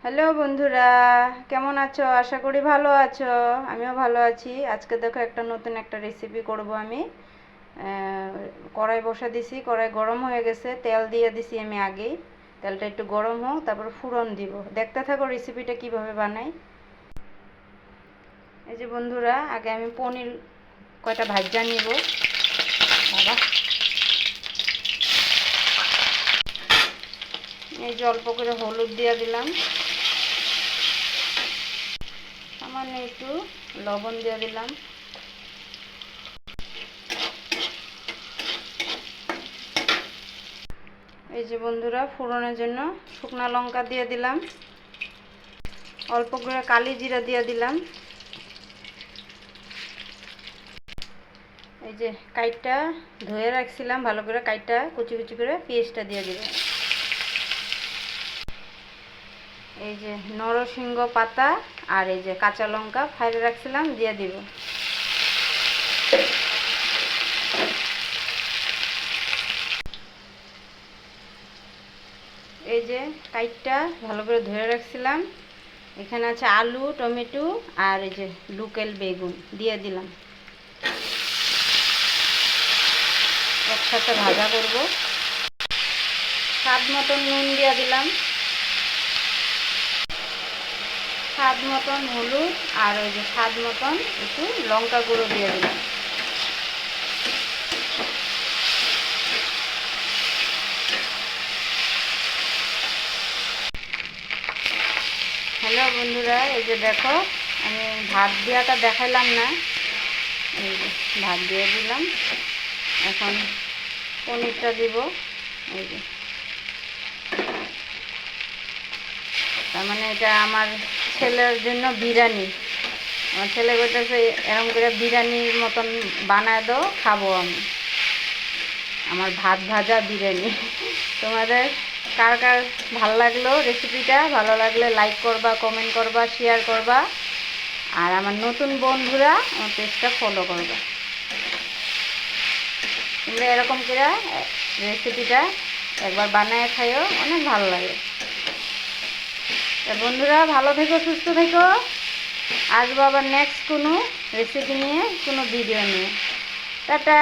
Hello বন্ধুরা, কেমন আছো? আশা করি ভালো আছো। আমিও ভালো আছি। আজকে দেখো একটা নতুন একটা রেসিপি করব আমি। কড়াই বসা দিছি, কড়াই গরম হয়ে গেছে, তেল দিয়ে দিছি আমি আগেই। তেলটা একটু গরম হোক, তারপর ফোড়ন দিব। দেখতে থাকো রেসিপিটা কিভাবে বানাই। এই যে বন্ধুরা, আগে আমি পনির কয়টা ভাজা নিব। বাবা, এই যে অল্প করে হলুদ দিয়ে দিলাম, সামান্য একটু লবণ দিয়ে দিলাম। এই যে বন্ধুরা, ফোড়নের জন্য শুকনো লঙ্কা দিয়ে দিলাম, অল্প করে কালি জিরা দিয়ে দিলাম। এই যে কাইটটা ধুয়ে রাখছিলাম, ভালো করে কাইটটা কুচি কুচি করে পেঁয়াজটা দিয়ে দিলাম। এই যে নরসিংহ পাতা আর এই যে কাঁচা লঙ্কা ফাইলে রাখছিলাম, দিয়ে দিব। এই যে কাইটটা ভালো করে ধুয়ে রাখছিলাম, এখানে আছে আলু, টমেটো আর এই যে লোকাল বেগুন দিয়ে দিলাম। একসাথে ভাজা করব। স্বাদ মতন নুন দিয়ে দিলাম, স্বাদ মতন হলুদ আর ওই যে স্বাদ মতন একটু লঙ্কা গুঁড়ো দিয়ে দিলাম। হ্যালো বন্ধুরা, এই যে দেখো আমি ভাত দেওয়াটা দেখাইলাম না, এই যে ভাত দিয়ে দিলাম। এখন পনিরটা দিব। এই যে তার মানে এটা আমার ছেলের জন্য বিরিয়ানি। আমার ছেলে বলতেছে এরকম করে বিরিয়ানির মতন বানায় দাও, খাবো আমি। আমার ভাত ভাজা বিরিয়ানি। তোমাদের কার কার ভালো লাগলো রেসিপিটা? ভালো লাগলে লাইক করবা, কমেন্ট করবা, শেয়ার করবা। আর আমার নতুন বন্ধুরা আমার পেজটা ফলো করবা। তোমরা এরকম করে রেসিপিটা একবার বানায় খাইও, অনেক ভালো লাগে। বন্ধুরা ভালো থেকো, সুস্থ থেকো। আসবো আবার নেক্সট কোনো রেসিপি নিয়ে, কোনো ভিডিও নিয়ে। টাটা।